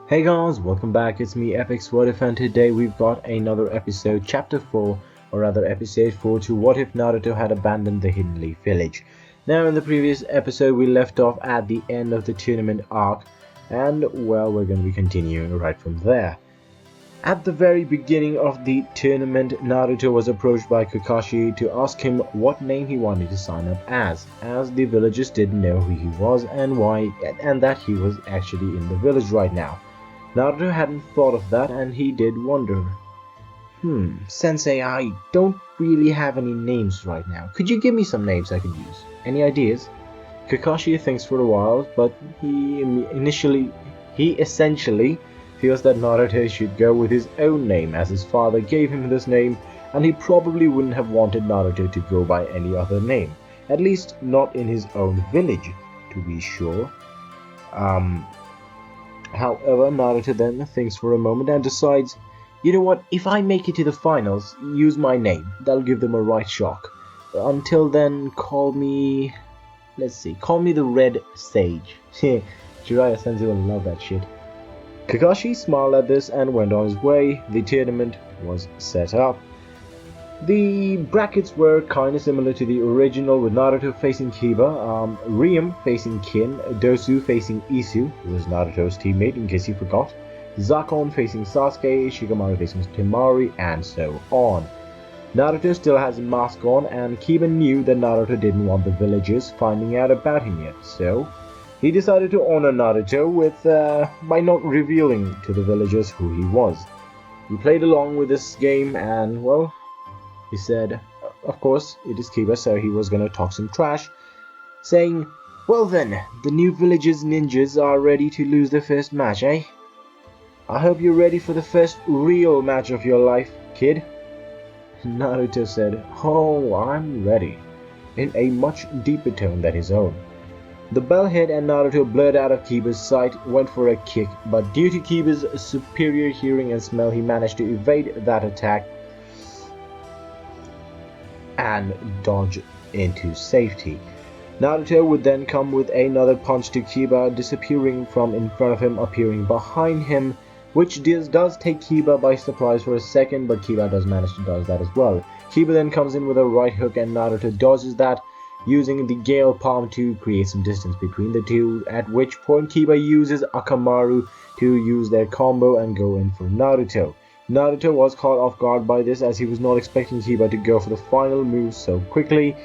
Hey guys, welcome back. It's me, FX and today we've got another episode, Chapter 4, or rather Episode 4 to What If Naruto Had Abandoned the Hidden Leaf Village. Now, in the previous episode, we left off at the end of the tournament arc, and well, we're going to be continuing right from there. At the very beginning of the tournament, Naruto was approached by Kakashi to ask him what name he wanted to sign up as the villagers didn't know who he was and why, and that he was actually in the village right now. Naruto hadn't thought of that, and he did wonder. Sensei, I don't really have any names right now. Could you give me some names I could use? Any ideas? Kakashi thinks for a while, but he essentially feels that Naruto should go with his own name, as his father gave him this name, and he probably wouldn't have wanted Naruto to go by any other name. At least not in his own village, to be sure. However, Naruto then thinks for a moment and decides, you know what, if I make it to the finals, use my name. That'll give them a right shock. Until then, call me the Red Sage. Jiraiya Sensei will love that shit. Kakashi smiled at this and went on his way. The tournament was set up. The brackets were kinda similar to the original, with Naruto facing Kiba, Riem facing Kin, Dosu facing Isu, who was Naruto's teammate in case you forgot, Zakon facing Sasuke, Shikamaru facing Temari, and so on. Naruto still has a mask on, and Kiba knew that Naruto didn't want the villagers finding out about him yet, so he decided to honor Naruto by not revealing to the villagers who he was. He played along with this game and, well, he said, of course, it is Kiba, so he was gonna talk some trash, saying, well then, the new village's ninjas are ready to lose their first match, eh? I hope you're ready for the first real match of your life, kid. Naruto said, oh, I'm ready, in a much deeper tone than his own. The bell hit and Naruto blurred out of Kiba's sight, went for a kick, but due to Kiba's superior hearing and smell, he managed to evade that attack and dodge into safety. Naruto would then come with another punch to Kiba, disappearing from in front of him, appearing behind him, which does take Kiba by surprise for a second, but Kiba does manage to dodge that as well. Kiba then comes in with a right hook and Naruto dodges that, using the Gale Palm to create some distance between the two, at which point Kiba uses Akamaru to use their combo and go in for Naruto. Naruto was caught off guard by this, as he was not expecting Kiba to go for the final move so quickly,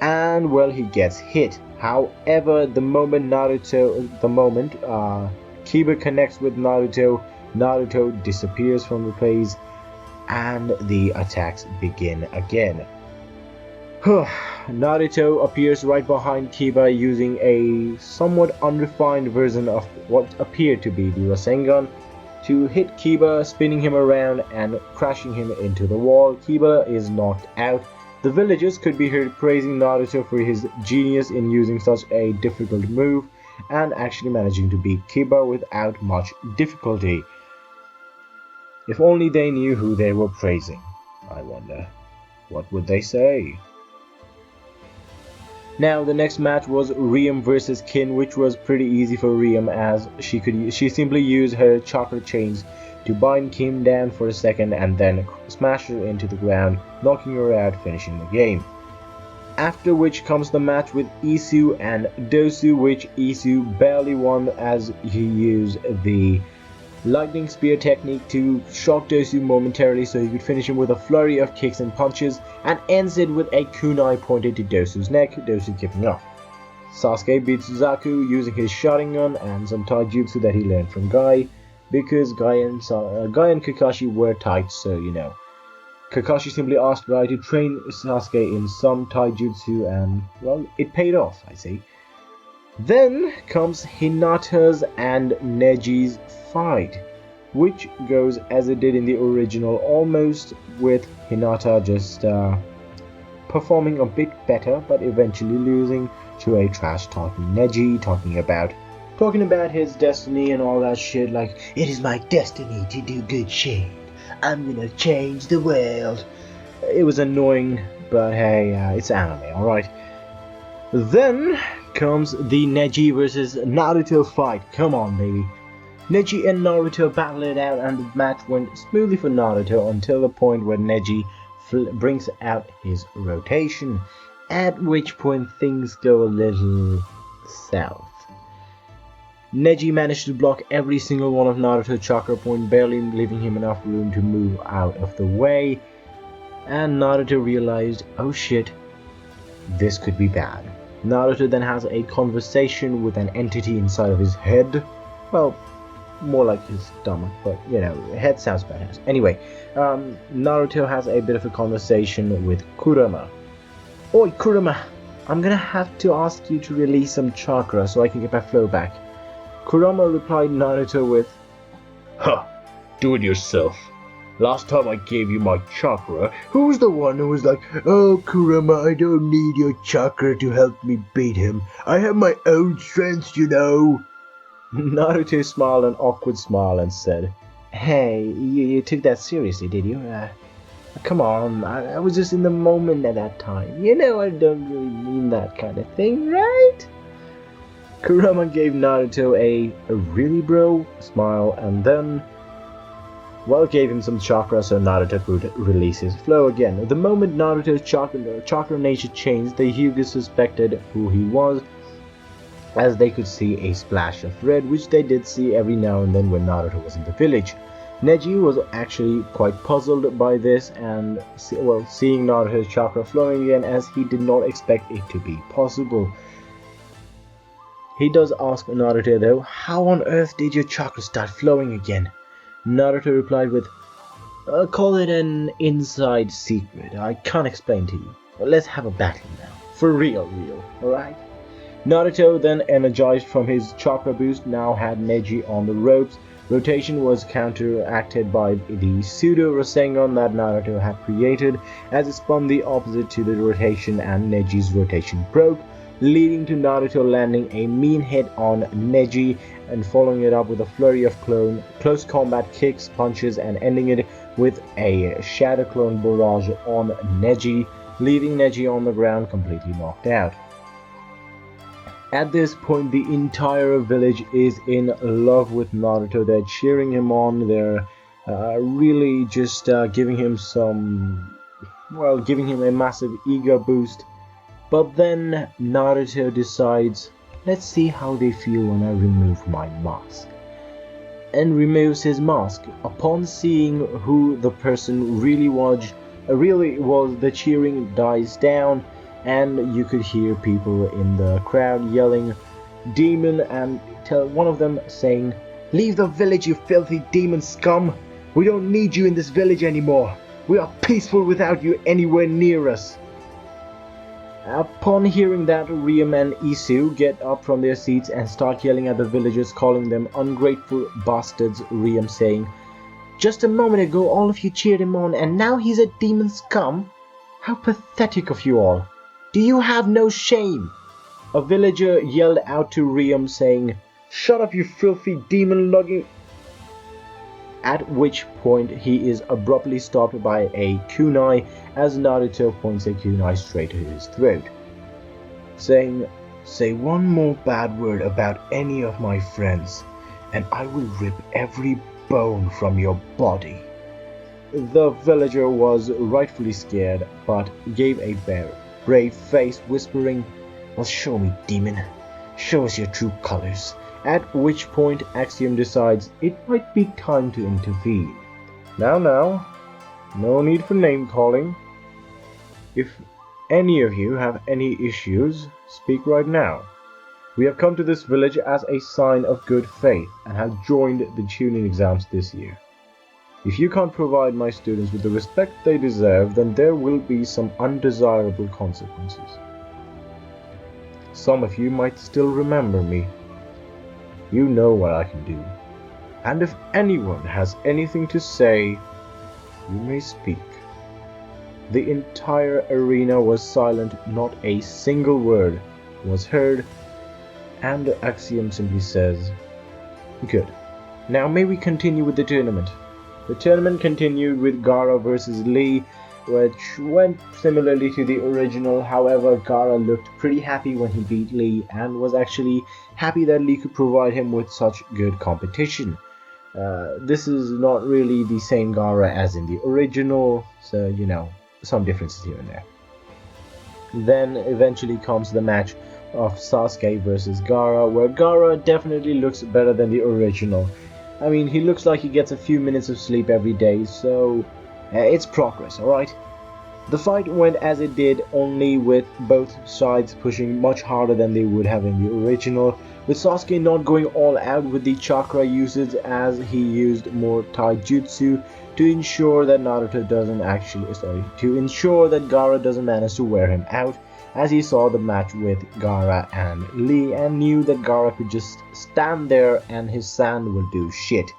and well, he gets hit. However, the moment Kiba connects with Naruto, Naruto disappears from the plays and the attacks begin again. Naruto appears right behind Kiba using a somewhat unrefined version of what appeared to be the Rasengan to hit Kiba, spinning him around and crashing him into the wall. Kiba is knocked out. The villagers could be heard praising Naruto for his genius in using such a difficult move and actually managing to beat Kiba without much difficulty. If only they knew who they were praising. I wonder, what would they say? Now, the next match was Riem versus Kin, which was pretty easy for Riem, as she simply used her chakra chains to bind Kin down for a second and then smash her into the ground, knocking her out, finishing the game. After which comes the match with Isu and Dosu, which Isu barely won as he used the lightning spear technique to shock Dosu momentarily so he could finish him with a flurry of kicks and punches, and ends it with a kunai pointed to Dosu's neck, Dosu giving up. Sasuke beats Zaku using his Sharingan and some taijutsu that he learned from Guy, because Guy and Kakashi were tight, so you know. Kakashi simply asked Guy to train Sasuke in some taijutsu and, well, it paid off, I see. Then comes Hinata's and Neji's fight, which goes as it did in the original, almost, with Hinata just performing a bit better, but eventually losing to a trash-talking Neji, talking about his destiny and all that shit, like, it is my destiny to do good shit, I'm gonna change the world. It was annoying, but hey, it's anime, alright? Then comes the Neji versus Naruto fight. Come on, baby. Neji and Naruto battled it out and the match went smoothly for Naruto until the point where Neji brings out his rotation, at which point things go a little south. Neji managed to block every single one of Naruto's chakra points, barely leaving him enough room to move out of the way, and Naruto realized, oh shit, this could be bad. Naruto then has a conversation with an entity inside of his head. Well, more like his stomach, but you know, head sounds better. Anyway, Naruto has a bit of a conversation with Kurama. Oi, Kurama, I'm gonna have to ask you to release some chakra so I can get my flow back. Kurama replied Naruto with, "Huh, do it yourself. Last time I gave you my chakra, who's the one who was like, oh Kurama, I don't need your chakra to help me beat him. I have my own strength, you know." Naruto smiled an awkward smile and said, "Hey, you took that seriously, did you? Come on, I was just in the moment at that time. You know I don't really mean that kind of thing, right?" Kurama gave Naruto a really bro smile and then, well, gave him some chakra so Naruto could release his flow again. The moment Naruto's chakra nature changed, the Hyuga suspected who he was, as they could see a splash of red, which they did see every now and then when Naruto was in the village. Neji was actually quite puzzled by this and, well, seeing Naruto's chakra flowing again, as he did not expect it to be possible. He does ask Naruto though, how on earth did your chakra start flowing again? Naruto replied with, call it an inside secret, I can't explain to you. Let's have a battle now. For real, alright? Naruto, then energized from his chakra boost, now had Neji on the ropes. Rotation was counteracted by the pseudo Rasengan that Naruto had created, as it spun the opposite to the rotation and Neji's rotation broke, leading to Naruto landing a mean hit on Neji and following it up with a flurry of close combat kicks, punches, and ending it with a shadow clone barrage on Neji, leaving Neji on the ground completely knocked out. At this point, the entire village is in love with Naruto. They're cheering him on. They're really just giving him giving him a massive ego boost. But then Naruto decides, let's see how they feel when I remove my mask. And removes his mask. Upon seeing who the person really was, the cheering dies down, and you could hear people in the crowd yelling demon, and one of them saying, "Leave the village, you filthy demon scum! We don't need you in this village anymore! We are peaceful without you anywhere near us!" Upon hearing that, Riem and Isu get up from their seats and start yelling at the villagers, calling them ungrateful bastards. Riem saying, "Just a moment ago all of you cheered him on and now he's a demon scum? How pathetic of you all! Do you have no shame?" A villager yelled out to Riem saying, "Shut up, you filthy demon-lugging..." At which point he is abruptly stopped by a kunai as Naruto points a kunai straight to his throat, saying, "Say one more bad word about any of my friends and I will rip every bone from your body." The villager was rightfully scared but gave a brave face, whispering, "Well, show me, demon. Show us your true colors." At which point Axiom decides it might be time to intervene. Now, no need for name calling. If any of you have any issues, speak right now. We have come to this village as a sign of good faith and have joined the Chunin exams this year. If you can't provide my students with the respect they deserve, then there will be some undesirable consequences. Some of you might still remember me. You know what I can do. And if anyone has anything to say, you may speak. The entire arena was silent, not a single word was heard, and Axiom simply says, "Good. Now may we continue with the tournament." The tournament continued with Gaara versus Lee, which went similarly to the original. However, Gaara looked pretty happy when he beat Lee and was actually happy that Lee could provide him with such good competition. This is not really the same Gaara as in the original, so some differences here and there. Then eventually comes the match of Sasuke versus Gaara, where Gaara definitely looks better than the original. I mean, he looks like he gets a few minutes of sleep every day, so it's progress, alright? The fight went as it did, only with both sides pushing much harder than they would have in the original, with Sasuke not going all out with the chakra usage as he used more taijutsu to ensure that to ensure that Gaara doesn't manage to wear him out, as he saw the match with Gaara and Lee and knew that Gaara could just stand there and his sand would do shit.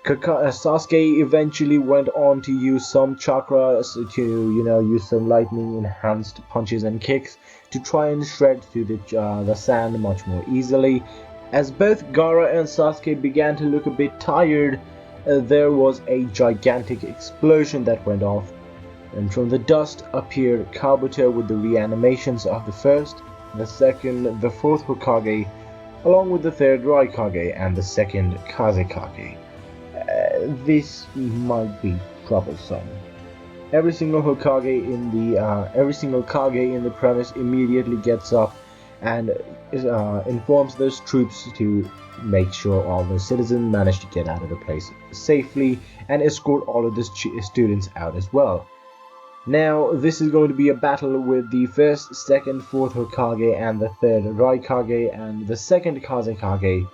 Sasuke eventually went on to use some chakras to, use some lightning-enhanced punches and kicks to try and shred through the sand much more easily. As both Gaara and Sasuke began to look a bit tired, there was a gigantic explosion that went off, and from the dust appeared Kabuto with the reanimations of the first, the second, the fourth Hokage, along with the third Raikage and the second Kazekage. This might be troublesome. Every single Kage in the premise immediately gets up and informs those troops to make sure all the citizens manage to get out of the place safely and escort all of the students out as well. Now, this is going to be a battle with the first, second, fourth Hokage and the third Raikage and the second Kazekage.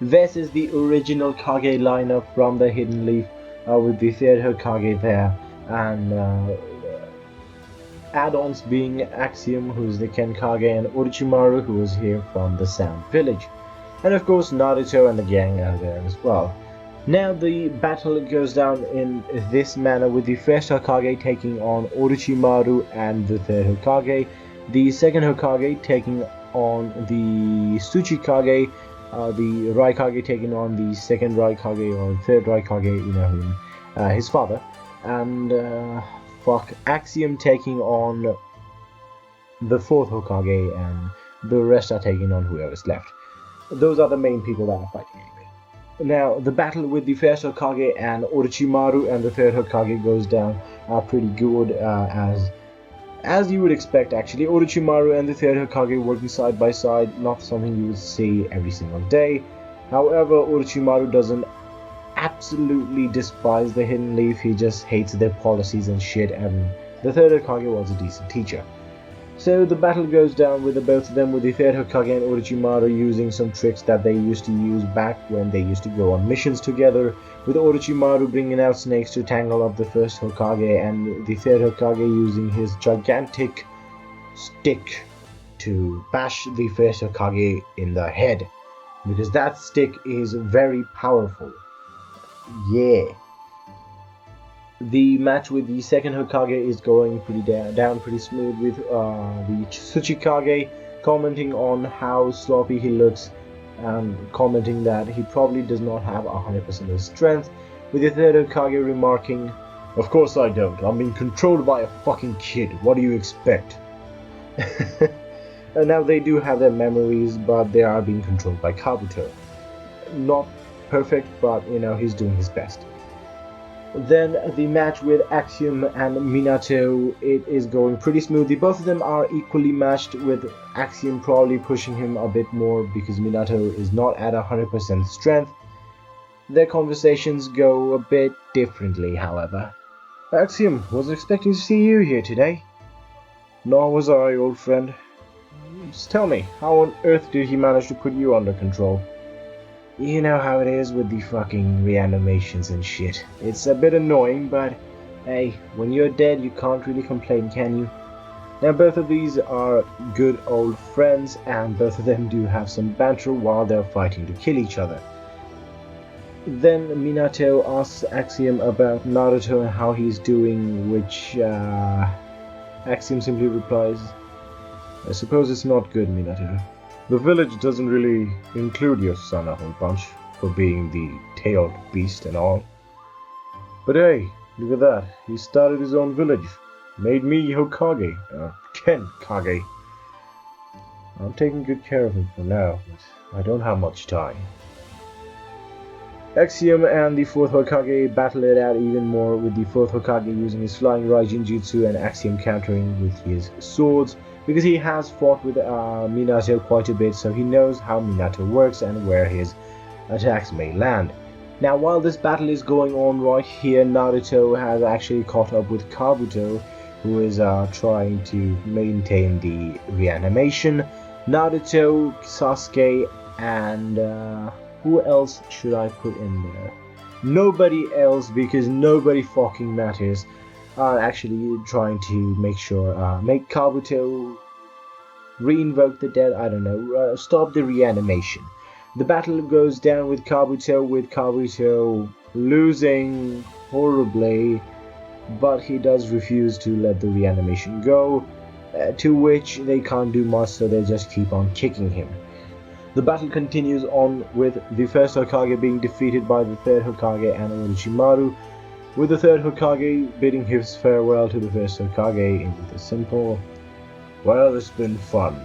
This is the original Kage lineup from the Hidden Leaf, with the third Hokage there, and add-ons being Axiom, who's the Kenkage, and Orochimaru, who was here from the Sound Village. And of course Naruto and the gang are there as well. Now the battle goes down in this manner, with the first Hokage taking on Orochimaru and the third Hokage, the second Hokage taking on the Tsuchikage, the Raikage taking on the second Raikage or third Raikage, his father, and Axiom taking on the fourth Hokage, and the rest are taking on whoever's left. Those are the main people that are fighting anyway. Now, the battle with the first Hokage and Orochimaru and the third Hokage goes down pretty good, as you would expect actually. Orochimaru and the third Hokage working side by side, not something you would see every single day. However, Orochimaru doesn't absolutely despise the Hidden Leaf, he just hates their policies and shit, and the third Hokage was a decent teacher. So the battle goes down with the both of them, with the third Hokage and Orochimaru using some tricks that they used to use back when they used to go on missions together, with Orochimaru bringing out snakes to tangle up the first Hokage, and the third Hokage using his gigantic stick to bash the first Hokage in the head, because that stick is very powerful. Yeah. The match with the second Hokage is going down pretty smooth, with the Tsuchikage commenting on how sloppy he looks and commenting that he probably does not have 100% of his strength, with the third Hokage remarking, "Of course I don't, I'm being controlled by a fucking kid, what do you expect?" And now they do have their memories, but they are being controlled by Kabuto. Not perfect, but he's doing his best. Then the match with Axiom and Minato, it is going pretty smoothly. Both of them are equally matched, with Axiom probably pushing him a bit more because Minato is not at 100% strength. Their conversations go a bit differently, however. "Axiom, wasn't expecting to see you here today." "Nor was I, old friend." "Just tell me, how on earth did he manage to put you under control?" "You know how it is with the fucking reanimations and shit. It's a bit annoying, but hey, when you're dead you can't really complain, can you?" Now both of these are good old friends, and both of them do have some banter while they're fighting to kill each other. Then Minato asks Axiom about Naruto and how he's doing, which Axiom simply replies, "I suppose it's not good, Minato. The village doesn't really include your son a whole bunch, for being the tailed beast and all. But hey, Look at that. He started his own village. Made me Hokage. Ken Kage. I'm taking good care of him for now, but I don't have much time. Axiom and the 4th Hokage battle it out even more, with the 4th Hokage using his flying Raijin Jutsu and Axiom countering with his swords, because he has fought with Minato quite a bit, so he knows how Minato works and where his attacks may land. Now, while this battle is going on right here, Naruto has actually caught up with Kabuto, who is trying to maintain the reanimation. Naruto, Sasuke, and who else should I put in there? Nobody else, because nobody fucking matters, are actually trying to make Kabuto reinvoke the dead, I don't know, stop the reanimation. The battle goes down with Kabuto losing horribly, but he does refuse to let the reanimation go, to which they can't do much, so they just keep on kicking him. The battle continues on with the 1st Hokage being defeated by the 3rd Hokage and Orochimaru, with the 3rd Hokage bidding his farewell to the 1st Hokage in the simple, "Well, it's been fun,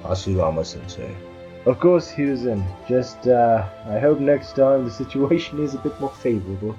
Hashirama-sensei." Of course he isn't, just I hope next time the situation is a bit more favorable.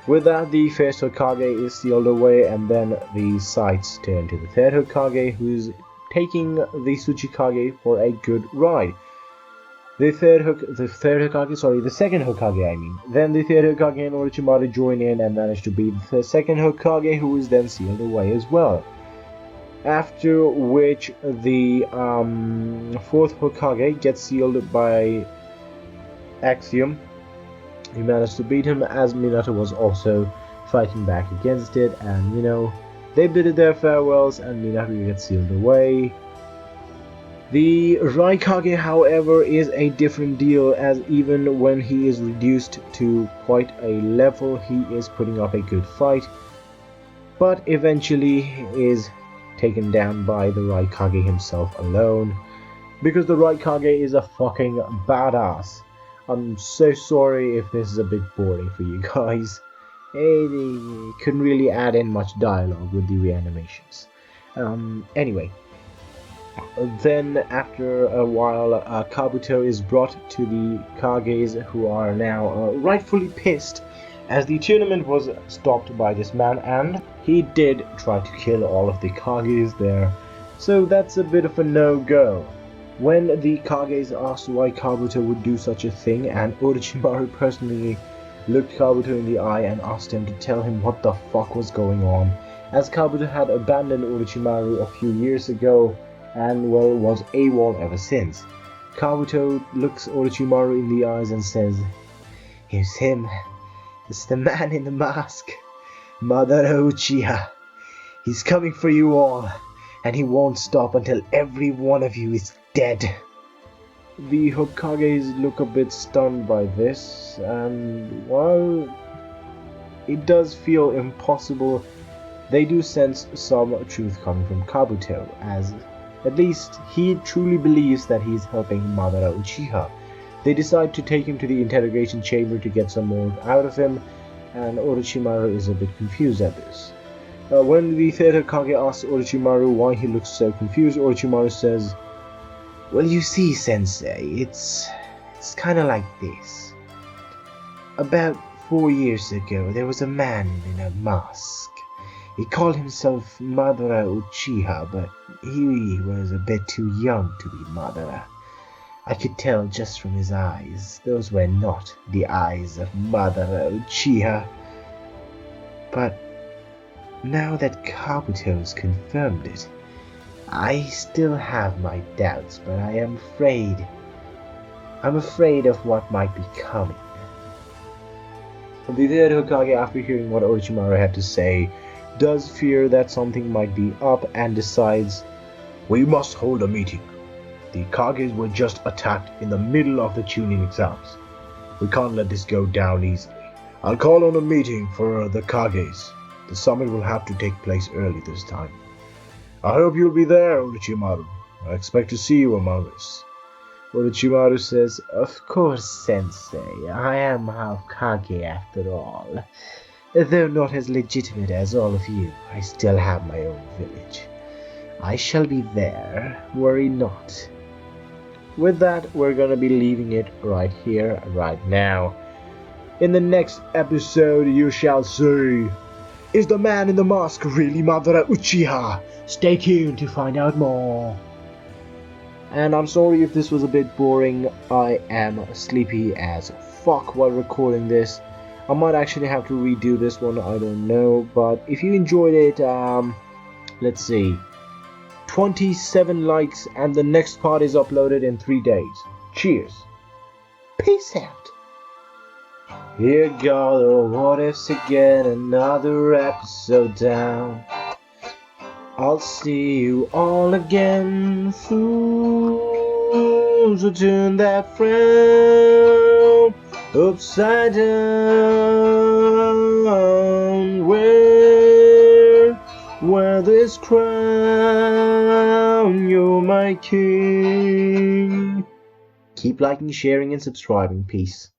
With that, the 1st Hokage is sealed away, and then the sights turn to the 3rd Hokage, who's taking the Tsuchikage for a good ride. The 2nd Hokage, I mean. Then the 3rd Hokage and Orochimaru join in and manage to beat the 2nd Hokage, who is then sealed away as well. After which the 4th Hokage gets sealed by Axiom. He managed to beat him, as Minato was also fighting back against it, and they bid their farewells and Minato gets sealed away. The Raikage, however, is a different deal, as even when he is reduced to quite a level, he is putting up a good fight, but eventually is taken down by the Raikage himself alone, because the Raikage is a fucking badass. I'm so sorry if this is a bit boring for you guys. They couldn't really add in much dialogue with the reanimations. Anyway, then after a while, Kabuto is brought to the Kages, who are now rightfully pissed, as the tournament was stopped by this man, and he did try to kill all of the Kages there, so that's a bit of a no-go. When the Kages asked why Kabuto would do such a thing, and Orochimaru personally looked Kabuto in the eye and asked him to tell him what the fuck was going on, as Kabuto had abandoned Orochimaru a few years ago and was AWOL ever since. Kabuto looks Orochimaru in the eyes and says, "It's him. It's the man in the mask. Madara Uchiha. He's coming for you all, and he won't stop until every one of you is dead." The Hokages look a bit stunned by this, and while it does feel impossible, they do sense some truth coming from Kabuto, as at least he truly believes that he's helping Madara Uchiha. They decide to take him to the interrogation chamber to get some more out of him, and Orochimaru is a bit confused at this. When the 3rd Hokage asks Orochimaru why he looks so confused, Orochimaru says, "Well, you see, Sensei, it's kinda like this. About 4 years ago, there was a man in a mask. He called himself Madara Uchiha, but he was a bit too young to be Madara. I could tell just from his eyes. Those were not the eyes of Madara Uchiha. But now that Kabuto's confirmed it, I still have my doubts, but I'm afraid of what might be coming." The 3rd Hokage, after hearing what Orochimaru had to say, does fear that something might be up and decides, "We must hold a meeting. The Kages were just attacked in the middle of the Chunin exams. We can't let this go down easily. I'll call on a meeting for the Kages. The summit will have to take place early this time. I hope you'll be there, Orochimaru. I expect to see you among us." Orochimaru says, "Of course, Sensei. I am half Kage after all. Though not as legitimate as all of you, I still have my own village. I shall be there, worry not. With that, we're gonna be leaving it right here, right now. In the next episode, you shall see, is the man in the mask really Madara Uchiha? Stay tuned to find out more. And I'm sorry if this was a bit boring. I am sleepy as fuck while recording this. I might actually have to redo this one, I don't know. But if you enjoyed it, let's see, 27 likes and the next part is uploaded in 3 days. Cheers. Peace out. Here go the what ifs again, another episode down. I'll see you all again, fools who turn that frown upside down. Wear this crown, you're my king. Keep liking, sharing, and subscribing. Peace.